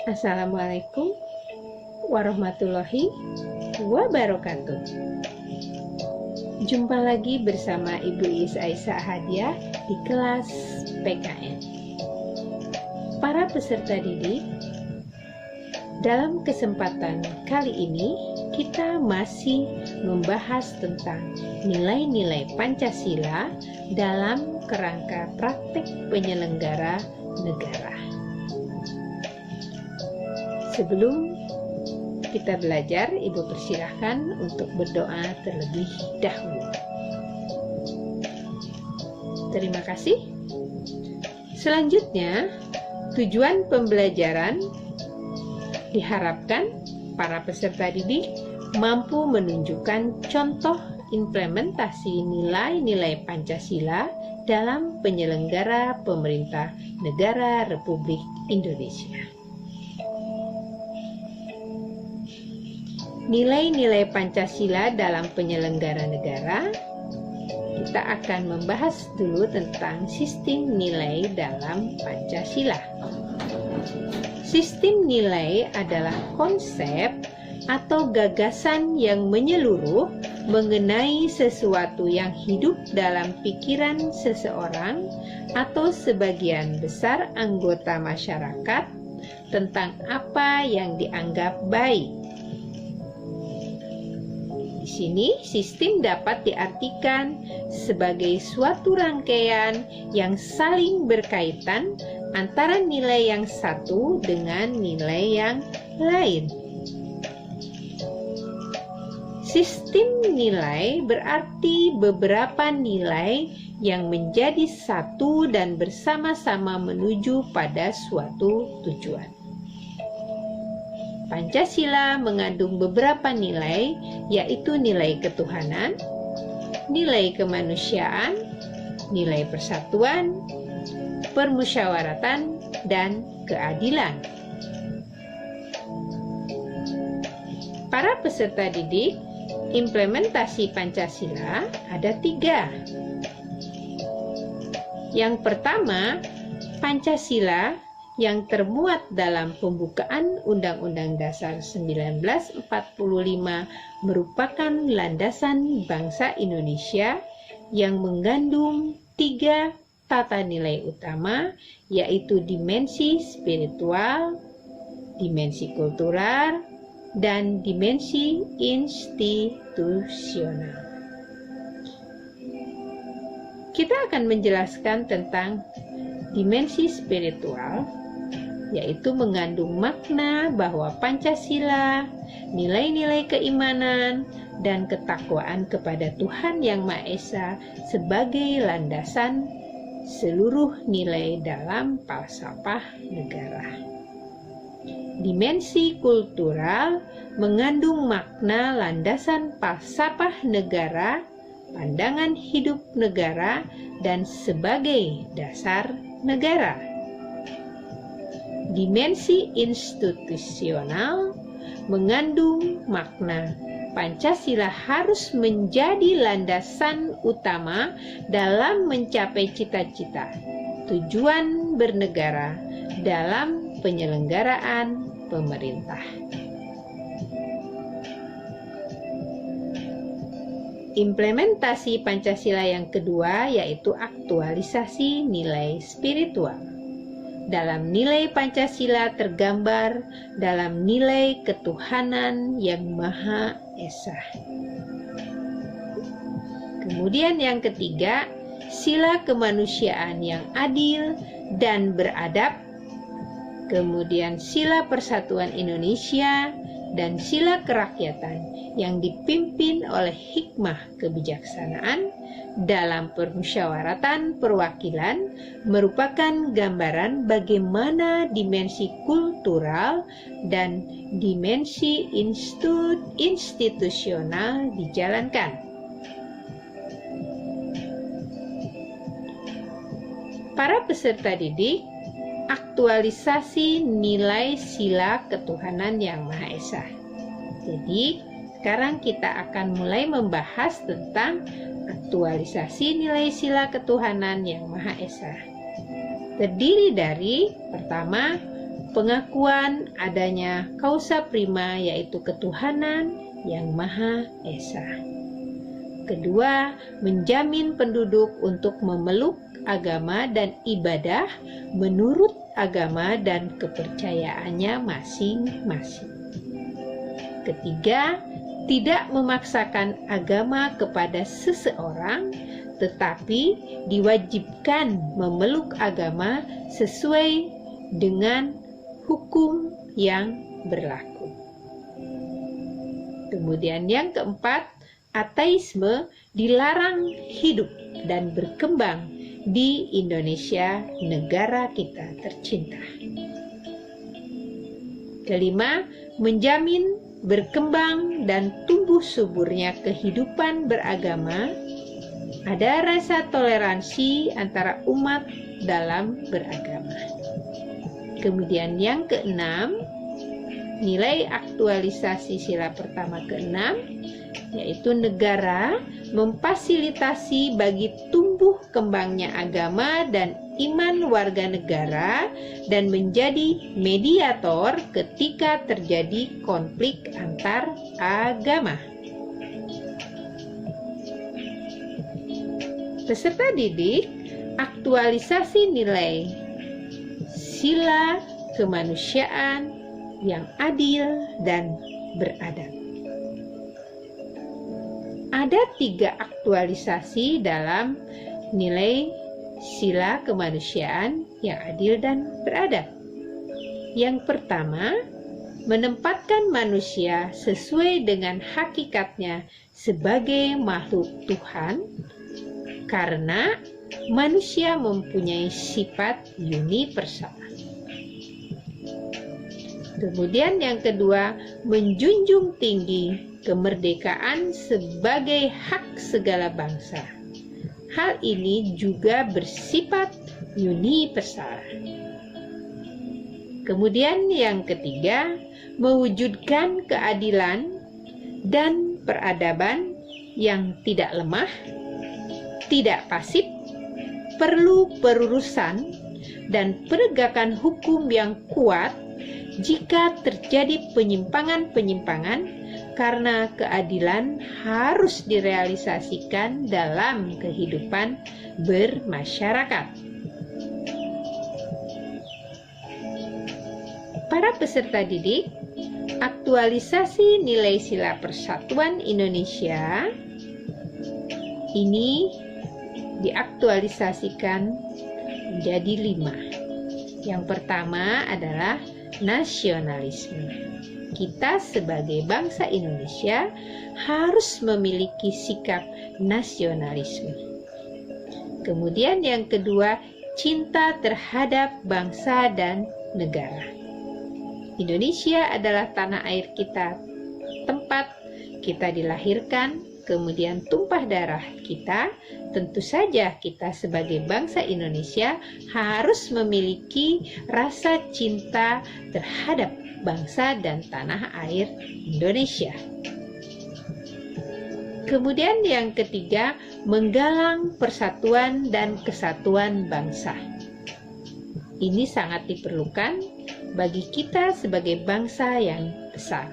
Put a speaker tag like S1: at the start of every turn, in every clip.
S1: Assalamualaikum warahmatullahi wabarakatuh. Jumpa lagi bersama Ibu Iis Aisyah Hadiah di kelas PKN. Para peserta didik, dalam kesempatan kali ini kita masih membahas tentang nilai-nilai Pancasila dalam kerangka praktek penyelenggara negara. Sebelum kita belajar, Ibu persilahkan untuk berdoa terlebih dahulu. Terima kasih. Selanjutnya, tujuan pembelajaran diharapkan para peserta didik mampu menunjukkan contoh implementasi nilai-nilai Pancasila dalam penyelenggara pemerintah negara Republik Indonesia. Nilai-nilai Pancasila dalam penyelenggara negara, kita akan membahas dulu tentang sistem nilai dalam Pancasila. Sistem nilai adalah konsep atau gagasan yang menyeluruh mengenai sesuatu yang hidup dalam pikiran seseorang atau sebagian besar anggota masyarakat tentang apa yang dianggap baik. Di sini, sistem dapat diartikan sebagai suatu rangkaian yang saling berkaitan antara nilai yang satu dengan nilai yang lain. Sistem nilai berarti beberapa nilai yang menjadi satu dan bersama-sama menuju pada suatu tujuan. Pancasila mengandung beberapa nilai, yaitu nilai ketuhanan, nilai kemanusiaan, nilai persatuan, permusyawaratan, dan keadilan. Para peserta didik, implementasi Pancasila ada 3. Yang pertama, Pancasila yang termuat dalam pembukaan Undang-Undang Dasar 1945 merupakan landasan bangsa Indonesia yang mengandung 3 tata nilai utama, yaitu dimensi spiritual, dimensi kultural, dan dimensi institusional. Kita akan menjelaskan tentang dimensi spiritual, yaitu mengandung makna bahwa Pancasila, nilai-nilai keimanan, dan ketakwaan kepada Tuhan Yang Maha Esa sebagai landasan seluruh nilai dalam falsafah negara. Dimensi kultural mengandung makna landasan falsafah negara, pandangan hidup negara, dan sebagai dasar negara. Dimensi institusional mengandung makna Pancasila harus menjadi landasan utama dalam mencapai cita-cita tujuan bernegara dalam penyelenggaraan pemerintah. Implementasi Pancasila yang kedua yaitu aktualisasi nilai spiritual. Dalam nilai Pancasila tergambar dalam nilai ketuhanan yang Maha Esa. Kemudian yang ketiga, sila kemanusiaan yang adil dan beradab. Kemudian sila persatuan Indonesia dan sila kerakyatan yang dipimpin oleh hikmah kebijaksanaan dalam permusyawaratan perwakilan merupakan gambaran bagaimana dimensi kultural dan dimensi institusional dijalankan. Para peserta didik, aktualisasi nilai sila ketuhanan Yang Maha Esa. Jadi, sekarang kita akan mulai membahas tentang aktualisasi nilai sila ketuhanan Yang Maha Esa. Terdiri dari pertama, pengakuan adanya kausa prima, yaitu ketuhanan yang Maha Esa. Kedua, menjamin penduduk untuk memeluk agama dan ibadah menurut agama dan kepercayaannya masing-masing. Ketiga, tidak memaksakan agama kepada seseorang, tetapi diwajibkan memeluk agama sesuai dengan hukum yang berlaku. Kemudian yang keempat, ateisme dilarang hidup dan berkembang di Indonesia, negara kita tercinta. Kelima, menjamin berkembang dan tumbuh suburnya kehidupan beragama, ada rasa toleransi antara umat dalam beragama. Kemudian yang keenam, nilai aktualisasi sila pertama keenam, yaitu negara memfasilitasi bagi tumbuh kembangnya agama dan iman warga negara dan menjadi mediator ketika terjadi konflik antar agama. Peserta didik, aktualisasi nilai sila kemanusiaan yang adil dan beradab. Ada 3 aktualisasi dalam nilai sila kemanusiaan yang adil dan beradab. Yang pertama, menempatkan manusia sesuai dengan hakikatnya sebagai makhluk Tuhan, karena manusia mempunyai sifat universal. Kemudian yang kedua, menjunjung tinggi kemerdekaan sebagai hak segala bangsa. Hal ini juga bersifat universal. Kemudian yang ketiga, mewujudkan keadilan dan peradaban yang tidak lemah, tidak pasif, perlu perurusan dan penegakan hukum yang kuat jika terjadi penyimpangan-penyimpangan, karena keadilan harus direalisasikan dalam kehidupan bermasyarakat. Para peserta didik, aktualisasi nilai sila persatuan Indonesia ini diaktualisasikan menjadi 5. Yang pertama adalah nasionalisme. Kita sebagai bangsa Indonesia harus memiliki sikap nasionalisme. Kemudian yang kedua, cinta terhadap bangsa dan negara. Indonesia adalah tanah air kita, tempat kita dilahirkan, kemudian tumpah darah kita. Tentu saja kita sebagai bangsa Indonesia harus memiliki rasa cinta terhadap bangsa dan tanah air Indonesia. Kemudian yang ketiga, menggalang persatuan dan kesatuan bangsa. Ini sangat diperlukan bagi kita sebagai bangsa yang besar.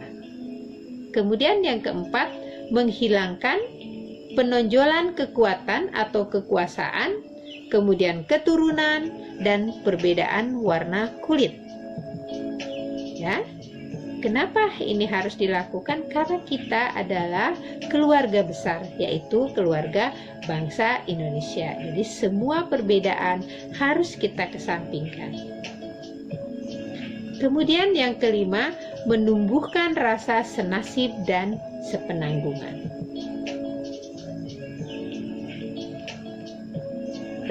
S1: Kemudian yang keempat, menghilangkan penonjolan kekuatan atau kekuasaan, kemudian keturunan dan perbedaan warna kulit. Ya, kenapa ini harus dilakukan? Karena kita adalah keluarga besar, yaitu keluarga bangsa Indonesia. Jadi semua perbedaan harus kita kesampingkan. Kemudian yang kelima, menumbuhkan rasa senasib dan sepenanggungan.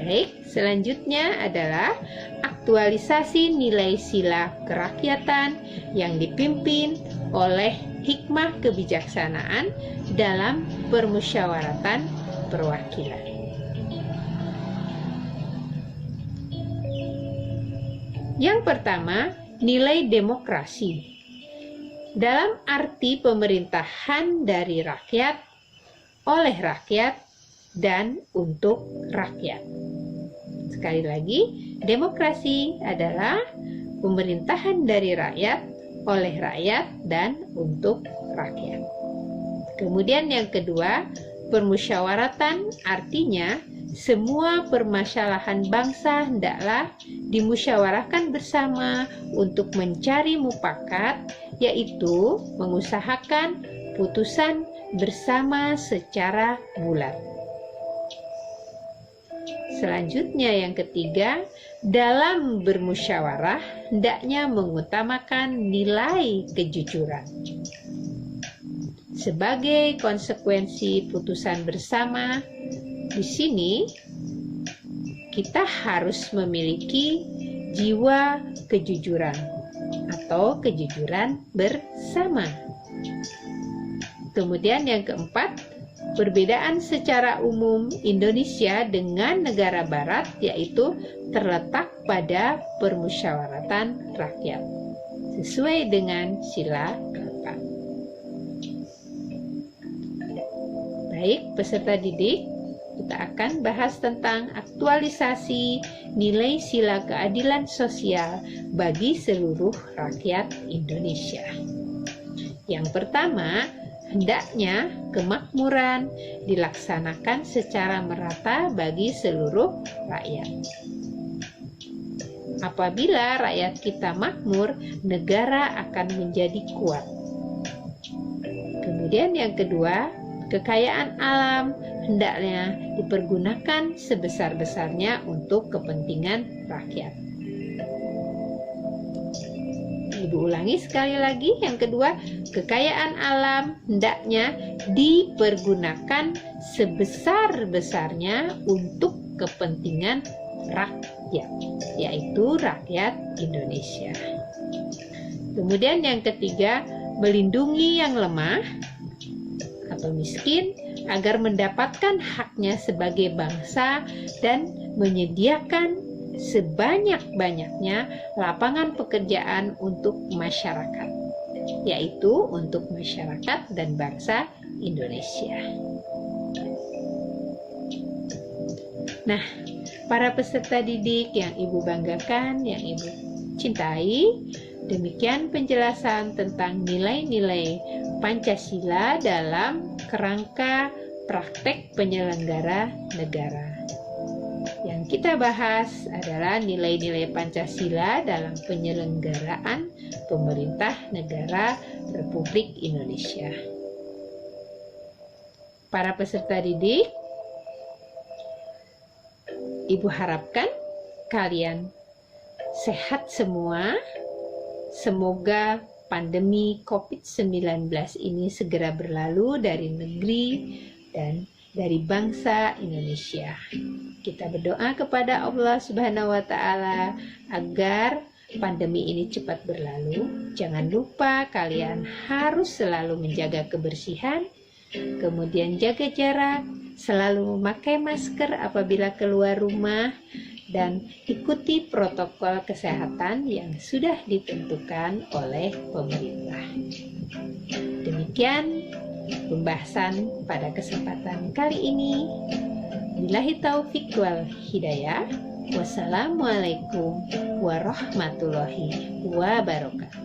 S1: Baik, selanjutnya adalah aktualisasi nilai sila kerakyatan yang dipimpin oleh hikmah kebijaksanaan dalam permusyawaratan perwakilan. Yang pertama, nilai demokrasi. Dalam arti pemerintahan dari rakyat, oleh rakyat, dan untuk rakyat. Sekali lagi, demokrasi adalah pemerintahan dari rakyat, oleh rakyat, dan untuk rakyat. Kemudian yang kedua, permusyawaratan artinya semua permasalahan bangsa hendaklah dimusyawarahkan bersama untuk mencari mufakat, yaitu mengusahakan putusan bersama secara bulat. Selanjutnya yang ketiga, dalam bermusyawarah hendaknya mengutamakan nilai kejujuran. Sebagai konsekuensi putusan bersama, di sini kita harus memiliki jiwa kejujuran atau kejujuran bersama. Kemudian yang keempat, perbedaan secara umum Indonesia dengan negara barat yaitu terletak pada permusyawaratan rakyat sesuai dengan sila keempat. Baik, peserta didik, kita akan bahas tentang aktualisasi nilai sila keadilan sosial bagi seluruh rakyat Indonesia. Yang pertama, hendaknya kemakmuran dilaksanakan secara merata bagi seluruh rakyat. Apabila rakyat kita makmur, negara akan menjadi kuat. Kemudian yang kedua, kekayaan alam hendaknya dipergunakan sebesar-besarnya untuk kepentingan rakyat. Ibu ulangi sekali lagi, yang kedua, kekayaan alam hendaknya dipergunakan sebesar-besarnya untuk kepentingan rakyat, yaitu rakyat Indonesia. Kemudian yang ketiga, melindungi yang lemah atau miskin agar mendapatkan haknya sebagai bangsa dan menyediakan sebanyak-banyaknya lapangan pekerjaan untuk masyarakat, yaitu untuk masyarakat dan bangsa Indonesia. Nah, para peserta didik yang Ibu banggakan, yang Ibu cintai, demikian penjelasan tentang nilai-nilai Pancasila dalam kerangka praktek penyelenggara negara. Yang kita bahas adalah nilai-nilai Pancasila dalam penyelenggaraan pemerintah negara Republik Indonesia. Para peserta didik, Ibu harapkan kalian sehat semua. Semoga pandemi COVID-19 ini segera berlalu dari negeri dan dari bangsa Indonesia. Kita berdoa kepada Allah Subhanahu wa Ta'ala agar pandemi ini cepat berlalu. Jangan lupa kalian harus selalu menjaga kebersihan, kemudian jaga jarak, selalu memakai masker apabila keluar rumah, dan ikuti protokol kesehatan yang sudah ditentukan oleh pemerintah. Demikian pembahasan pada kesempatan kali ini. Billahi taufik wal hidayah. Wassalamualaikum warahmatullahi wabarakatuh.